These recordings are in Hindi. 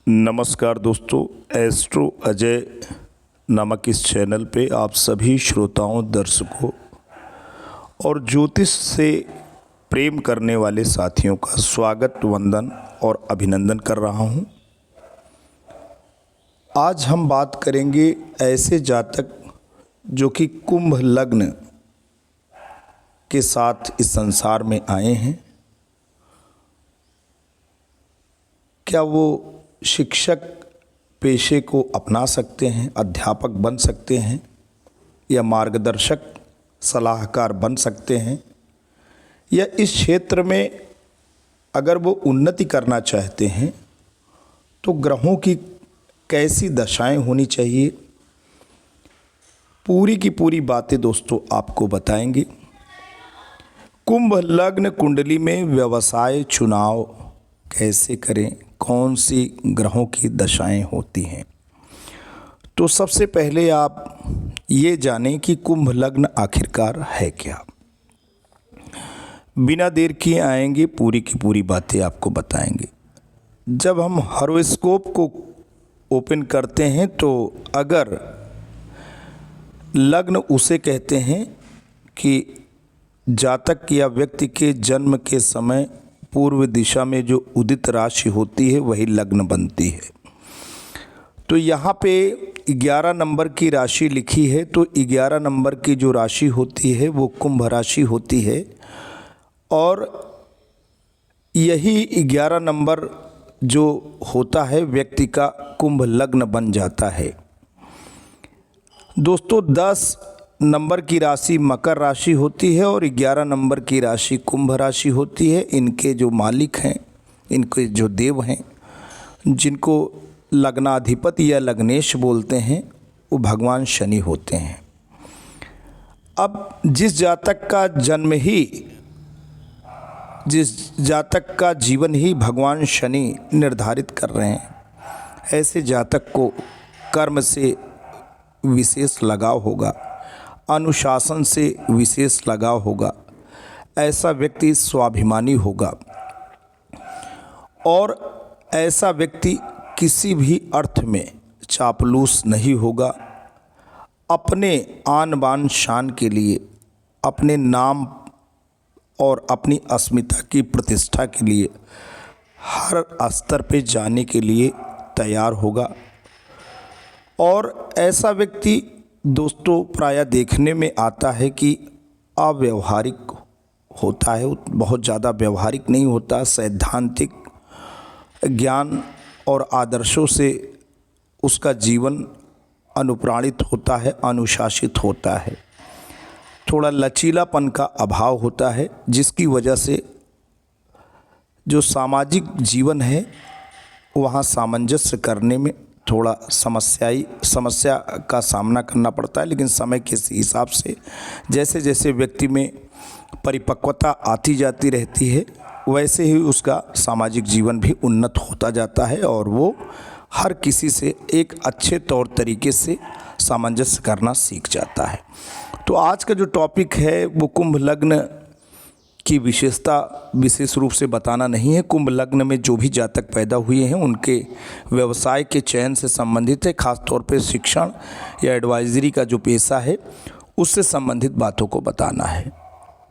नमस्कार दोस्तों, एस्ट्रो अजय नामक इस चैनल पे आप सभी श्रोताओं, दर्शकों और ज्योतिष से प्रेम करने वाले साथियों का स्वागत, वंदन और अभिनंदन कर रहा हूं। आज हम बात करेंगे ऐसे जातक जो कि कुंभ लग्न के साथ इस संसार में आए हैं। क्या वो शिक्षक पेशे को अपना सकते हैं, अध्यापक बन सकते हैं या मार्गदर्शक सलाहकार बन सकते हैं, या इस क्षेत्र में अगर वो उन्नति करना चाहते हैं तो ग्रहों की कैसी दशाएं होनी चाहिए, पूरी की पूरी बातें दोस्तों आपको बताएंगे। कुंभ लग्न कुंडली में व्यवसाय चुनाव कैसे करें, कौन सी ग्रहों की दशाएं होती हैं। तो सबसे पहले आप ये जानें कि कुंभ लग्न आखिरकार है क्या। बिना देर किए आएंगे, पूरी की पूरी बातें आपको बताएंगे। जब हम हॉरोस्कोप को ओपन करते हैं तो अगर लग्न उसे कहते हैं कि जातक या व्यक्ति के जन्म के समय पूर्व दिशा में जो उदित राशि होती है वही लग्न बनती है। तो यहाँ पे 11 नंबर की राशि लिखी है, तो 11 नंबर की जो राशि होती है वो कुंभ राशि होती है और यही 11 नंबर जो होता है व्यक्ति का कुंभ लग्न बन जाता है। दोस्तों 10 नंबर की राशि मकर राशि होती है और 11 नंबर की राशि कुंभ राशि होती है। इनके जो मालिक हैं, इनके जो देव हैं, जिनको लग्नाधिपति या लग्नेश बोलते हैं, वो भगवान शनि होते हैं। अब जिस जातक का जीवन ही भगवान शनि निर्धारित कर रहे हैं, ऐसे जातक को कर्म से विशेष लगाव होगा, अनुशासन से विशेष लगाव होगा। ऐसा व्यक्ति स्वाभिमानी होगा और ऐसा व्यक्ति किसी भी अर्थ में चापलूस नहीं होगा। अपने आन बान शान के लिए, अपने नाम और अपनी अस्मिता की प्रतिष्ठा के लिए हर स्तर पे जाने के लिए तैयार होगा। और ऐसा व्यक्ति दोस्तों प्रायः देखने में आता है कि अव्यवहारिक होता है, बहुत ज़्यादा व्यवहारिक नहीं होता। सैद्धांतिक ज्ञान और आदर्शों से उसका जीवन अनुप्राणित होता है, अनुशासित होता है। थोड़ा लचीलापन का अभाव होता है, जिसकी वजह से जो सामाजिक जीवन है वहाँ सामंजस्य करने में थोड़ा समस्या का सामना करना पड़ता है। लेकिन समय के हिसाब से जैसे जैसे व्यक्ति में परिपक्वता आती जाती रहती है, वैसे ही उसका सामाजिक जीवन भी उन्नत होता जाता है और वो हर किसी से एक अच्छे तौर तरीके से सामंजस्य करना सीख जाता है। तो आज का जो टॉपिक है वो कुंभ लग्न की विशेषता विशेष रूप से बताना नहीं है। कुंभ लग्न में जो भी जातक पैदा हुए हैं उनके व्यवसाय के चयन से संबंधित है, खास तौर पे शिक्षण या एडवाइजरी का जो पेशा है उससे संबंधित बातों को बताना है।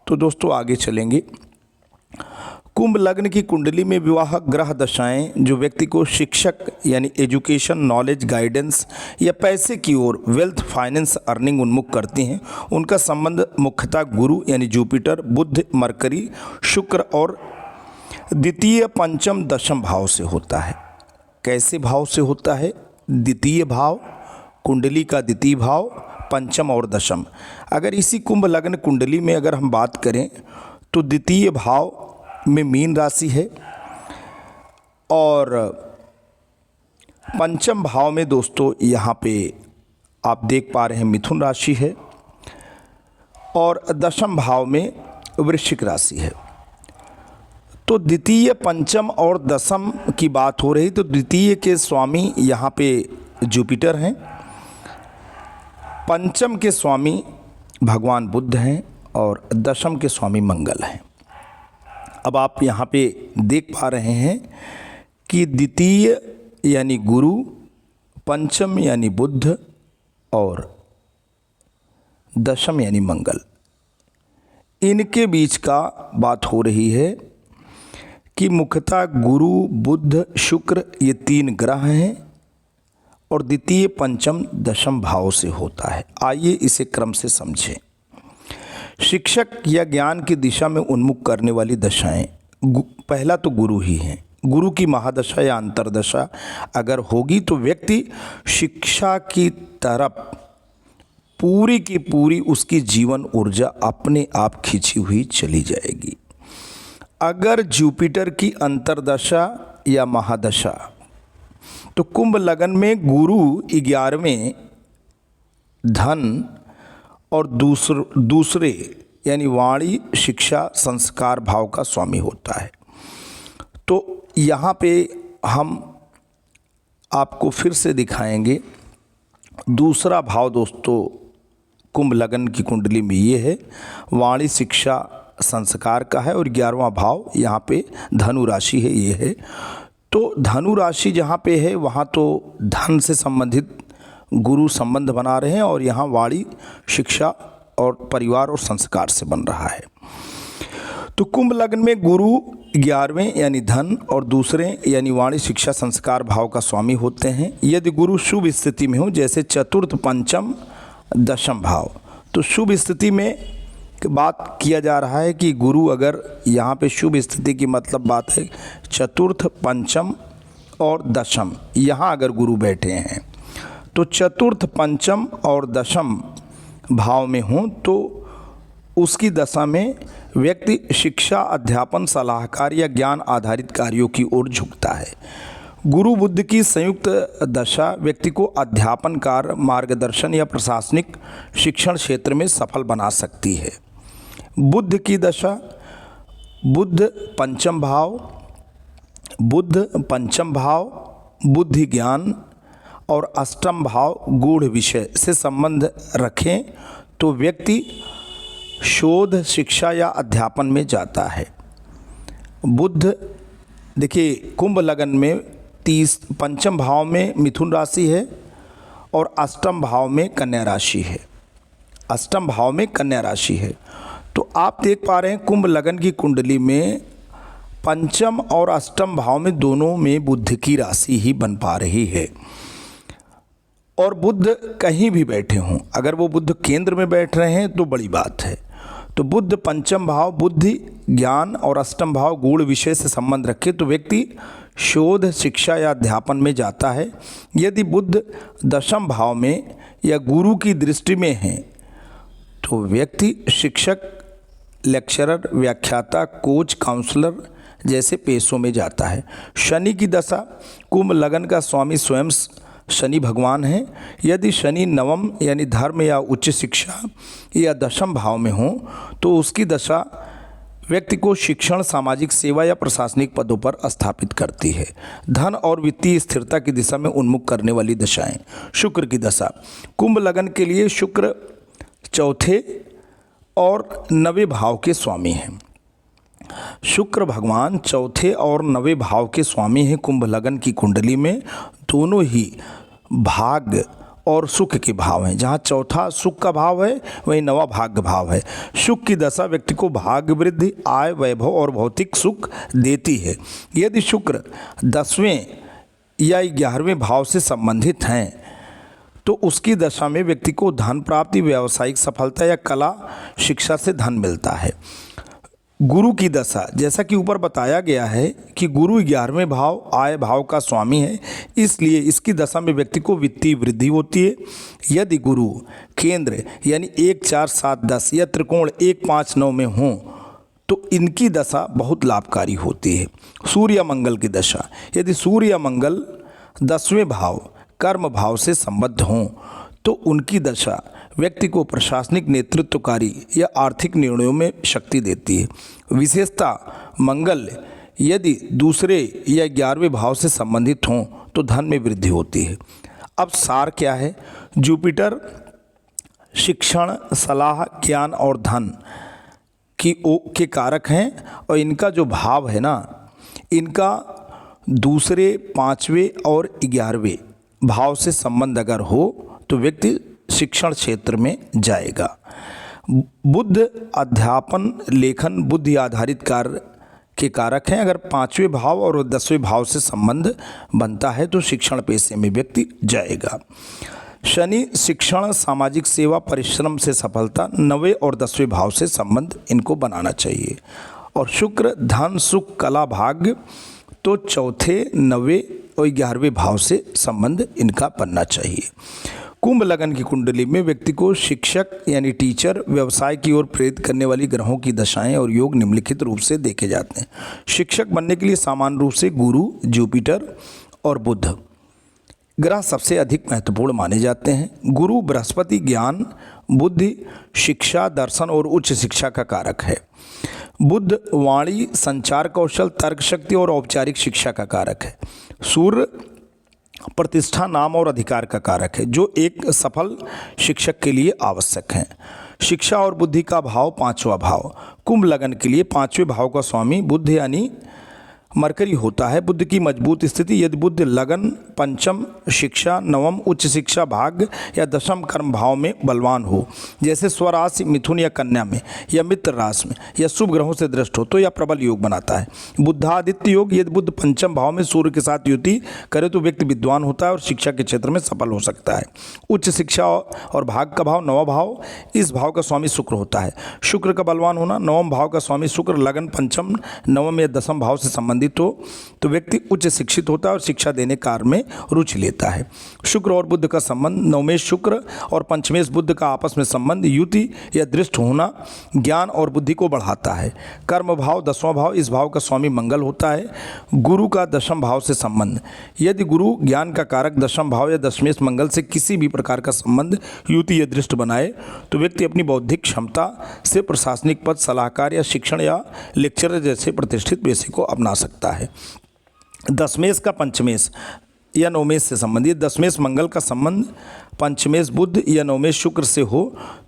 तो दोस्तों आगे चलेंगे। कुंभ लग्न की कुंडली में विवाह ग्रह दशाएं जो व्यक्ति को शिक्षक यानी एजुकेशन, नॉलेज, गाइडेंस या पैसे की ओर, वेल्थ, फाइनेंस, अर्निंग उन्मुख करती हैं, उनका संबंध मुख्यतः गुरु यानी जुपिटर, बुध, मरकरी, शुक्र और द्वितीय, पंचम, दशम भाव से होता है। कैसे भाव से होता है? द्वितीय भाव, कुंडली का द्वितीय भाव, पंचम और दशम। अगर इसी कुंभ लग्न कुंडली में अगर हम बात करें तो द्वितीय भाव में मीन राशि है और पंचम भाव में दोस्तों यहाँ पे आप देख पा रहे हैं मिथुन राशि है और दशम भाव में वृश्चिक राशि है। तो द्वितीय, पंचम और दशम की बात हो रही, तो द्वितीय के स्वामी यहाँ पे जुपिटर हैं, पंचम के स्वामी भगवान बुद्ध हैं और दशम के स्वामी मंगल हैं। अब आप यहाँ पे देख पा रहे हैं कि द्वितीय यानी गुरु, पंचम यानी बुध और दशम यानी मंगल, इनके बीच का बात हो रही है कि मुख्यतः गुरु, बुध, शुक्र ये तीन ग्रह हैं और द्वितीय, पंचम, दशम भाव से होता है। आइए इसे क्रम से समझें। शिक्षक या ज्ञान की दिशा में उन्मुख करने वाली दशाएं, पहला तो गुरु ही हैं। गुरु की महादशा या अंतरदशा अगर होगी तो व्यक्ति शिक्षा की तरफ पूरी की पूरी उसकी जीवन ऊर्जा अपने आप खिंची हुई चली जाएगी। अगर जुपिटर की अंतरदशा या महादशा, तो कुंभ लगन में गुरु 11वें धन और दूसरे यानी वाणी, शिक्षा, संस्कार भाव का स्वामी होता है। तो यहाँ पे हम आपको फिर से दिखाएंगे दूसरा भाव दोस्तों कुंभ लगन की कुंडली में ये है, वाणी, शिक्षा, संस्कार का है और 11वां भाव यहाँ पे धनु राशि है, ये है। तो धनु राशि जहाँ पे है वहाँ तो धन से संबंधित गुरु संबंध बना रहे हैं और यहाँ वाणी, शिक्षा और परिवार और संस्कार से बन रहा है। तो कुंभ लग्न में गुरु 11वें यानी धन और दूसरे यानी वाणी, शिक्षा, संस्कार भाव का स्वामी होते हैं। यदि गुरु शुभ स्थिति में हो, जैसे चतुर्थ, पंचम, दशम भाव, तो शुभ स्थिति में बात किया जा रहा है कि गुरु अगर यहाँ पे शुभ स्थिति की मतलब बात है चतुर्थ, पंचम और दशम, यहाँ अगर गुरु बैठे हैं तो चतुर्थ, पंचम और दशम भाव में हों तो उसकी दशा में व्यक्ति शिक्षा, अध्यापन, सलाहकार या ज्ञान आधारित कार्यों की ओर झुकता है। गुरु बुध की संयुक्त दशा व्यक्ति को अध्यापन कार्य, मार्गदर्शन या प्रशासनिक शिक्षण क्षेत्र में सफल बना सकती है। बुध की दशा, बुध पंचम भाव बुद्धि, ज्ञान और अष्टम भाव गूढ़ विषय से संबंध रखें तो व्यक्ति शोध, शिक्षा या अध्यापन में जाता है। बुध देखिए कुंभ लगन में पंचम भाव में मिथुन राशि है और अष्टम भाव में कन्या राशि है। तो आप देख पा रहे हैं कुंभ लगन की कुंडली में पंचम और अष्टम भाव में दोनों में बुध की राशि ही बन पा रही है। और बुध कहीं भी बैठे हों, अगर वो बुध केंद्र में बैठ रहे हैं तो बड़ी बात है। तो बुध पंचम भाव बुद्धि, ज्ञान और अष्टम भाव गूढ़ विषय से संबंध रखे तो व्यक्ति शोध, शिक्षा या अध्यापन में जाता है। यदि बुध दशम भाव में या गुरु की दृष्टि में है तो व्यक्ति शिक्षक, लेक्चरर, व्याख्याता, कोच, काउंसलर जैसे पेशों में जाता है। शनि की दशा, कुंभ लगन का स्वामी स्वयं शनि भगवान हैं। यदि शनि नवम यानी धर्म या उच्च शिक्षा या दशम भाव में हो तो उसकी दशा व्यक्ति को शिक्षण, सामाजिक सेवा या प्रशासनिक पदों पर स्थापित करती है। धन और वित्तीय स्थिरता की दिशा में उन्मुख करने वाली दशाएं। शुक्र की दशा, कुंभ लगन के लिए शुक्र चौथे और 9वें भाव के स्वामी हैं। शुक्र भगवान चौथे और 9वें भाव के स्वामी हैं। कुंभ लगन की कुंडली में दोनों ही भाग्य और सुख के भाव हैं। जहाँ चौथा सुख का भाव है वहीं 9वां भाग्य भाव है। सुख की दशा व्यक्ति को भाग्य वृद्धि, आय, वैभव और भौतिक सुख देती है। यदि शुक्र 10वें या 11वें भाव से संबंधित हैं तो उसकी दशा में व्यक्ति को धन प्राप्ति, व्यावसायिक सफलता या कला, शिक्षा से धन मिलता है। गुरु की दशा, जैसा कि ऊपर बताया गया है कि गुरु 11वें भाव आय भाव का स्वामी है, इसलिए इसकी दशा में व्यक्ति को वित्तीय वृद्धि होती है। यदि गुरु केंद्र यानी 1, 4, 7, 10 या त्रिकोण 1, 5, 9 में हों तो इनकी दशा बहुत लाभकारी होती है। सूर्य मंगल की दशा, यदि सूर्य मंगल 10वें भाव कर्म भाव से संबद्ध हों तो उनकी दशा व्यक्ति को प्रशासनिक, नेतृत्वकारी या आर्थिक निर्णयों में शक्ति देती है। विशेषता मंगल यदि दूसरे या 11वें भाव से संबंधित हों तो धन में वृद्धि होती है। अब सार क्या है? जुपिटर शिक्षण, सलाह, ज्ञान और धन के कारक हैं और इनका जो भाव है ना, इनका दूसरे, पाँचवें और 11वें भाव से संबंध अगर हो तो व्यक्ति शिक्षण क्षेत्र में जाएगा। बुध अध्यापन, लेखन, बुद्धि आधारित कार्य के कारक हैं। अगर 5वें भाव और 10वें भाव से संबंध बनता है तो शिक्षण पेशे में व्यक्ति जाएगा। शनि शिक्षण, सामाजिक सेवा, परिश्रम से सफलता, 9वें और 10वें भाव से संबंध इनको बनाना चाहिए। और शुक्र धन, सुख, कला, भाग्य, तो चौथे, 9वें और 11वें भाव से संबंध इनका बनना चाहिए। कुंभ लगन की कुंडली में व्यक्ति को शिक्षक यानी टीचर, व्यवसाय की ओर प्रेरित करने वाली ग्रहों की दशाएं और योग निम्नलिखित रूप से देखे जाते हैं। शिक्षक बनने के लिए सामान्य रूप से गुरु, जुपिटर और बुध ग्रह सबसे अधिक महत्वपूर्ण माने जाते हैं। गुरु बृहस्पति ज्ञान, बुद्धि, शिक्षा, दर्शन और उच्च शिक्षा का कारक है। बुध वाणी, संचार कौशल, तर्क शक्ति और औपचारिक शिक्षा का कारक है। सूर्य प्रतिष्ठा, नाम और अधिकार का कारक है, जो एक सफल शिक्षक के लिए आवश्यक है। शिक्षा और बुद्धि का भाव 5वां भाव। कुंभ लगन के लिए 5वें भाव का स्वामी बुध यानी मरकरी होता है। बुध की मजबूत स्थिति, यदि बुध लगन, पंचम शिक्षा, नवम उच्च शिक्षा, भाग्य या दशम कर्म भाव में बलवान हो, जैसे स्वराशि मिथुन या कन्या में या मित्र राशि में या शुभ ग्रहों से दृष्ट हो, तो यह प्रबल योग बनाता है। बुद्धादित्य योग, यदि बुध पंचम भाव में सूर्य के साथ युति करे तो व्यक्ति विद्वान होता है और शिक्षा के क्षेत्र में सफल हो सकता है। उच्च शिक्षा और भाग्य का भाव 9वां भाव, इस भाव का स्वामी शुक्र होता है। शुक्र का बलवान होना, 9वें भाव का स्वामी शुक्र लगन, पंचम, नवम या दसम भाव से संबंधित तो व्यक्ति उच्च शिक्षित होता है और शिक्षा देने कार्य में रुचि लेता है। शुक्र और बुध का संबंध, नवमेश शुक्र और पंचमेश बुध का आपस में संबंध, युति या दृष्ट होना ज्ञान और बुद्धि को बढ़ाता है। कर्म भाव 10वां भाव, इस भाव का स्वामी मंगल होता है। गुरु का दशम भाव से संबंध, यदि गुरु ज्ञान का कारक दशम भाव या दशमेश मंगल से किसी भी प्रकार का संबंध युति या दृष्ट बनाए तो व्यक्ति अपनी बौद्धिक क्षमता से प्रशासनिक पद, सलाहकार या शिक्षण या लेक्चरर जैसे प्रतिष्ठित पेशे को अपना सकता है। दशमेश का पंचमेश या नवमेश से संबंधित, दशमेश मंगल का संबंध पंचमेश बुध या नवमेश शुक्र से हो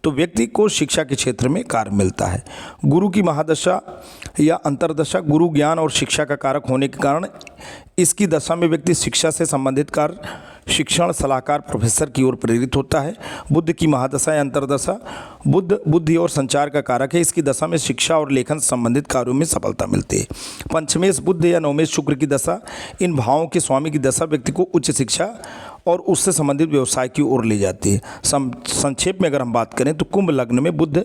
तो व्यक्ति को शिक्षा के क्षेत्र में कार्य मिलता है। गुरु की महादशा या अंतर्दशा, गुरु ज्ञान और शिक्षा का कारक होने के कारण इसकी दशा में व्यक्ति शिक्षा से संबंधित कार्य, शिक्षण, सलाहकार, प्रोफेसर की ओर प्रेरित होता है। बुद्ध की महादशा या अंतर्दशा, बुद्ध बुद्धि और संचार का कारक है, इसकी दशा में शिक्षा और लेखन संबंधित कार्यों में सफलता मिलती है। पंचमेश बुद्ध या नवमेश शुक्र की दशा, इन भावों के स्वामी की दशा व्यक्ति को उच्च शिक्षा और उससे संबंधित व्यवसाय की ओर ले जाती है। संक्षेप में अगर हम बात करें तो कुंभ लग्न में बुध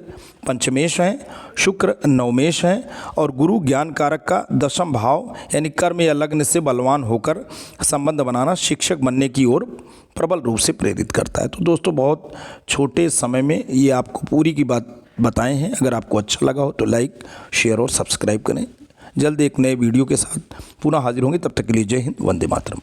पंचमेश हैं, शुक्र नवमेश हैं और गुरु ज्ञान कारक का दशम भाव यानी कर्म या लग्न से बलवान होकर संबंध बनाना शिक्षक बनने की ओर प्रबल रूप से प्रेरित करता है। तो दोस्तों, बहुत छोटे समय में ये आपको पूरी की बात बताए हैं। अगर आपको अच्छा लगा हो तो लाइक, शेयर और सब्सक्राइब करें। जल्द एक नए वीडियो के साथ पुनः हाजिर होंगे, तब तक के लिए जय हिंद, वंदे मातरम।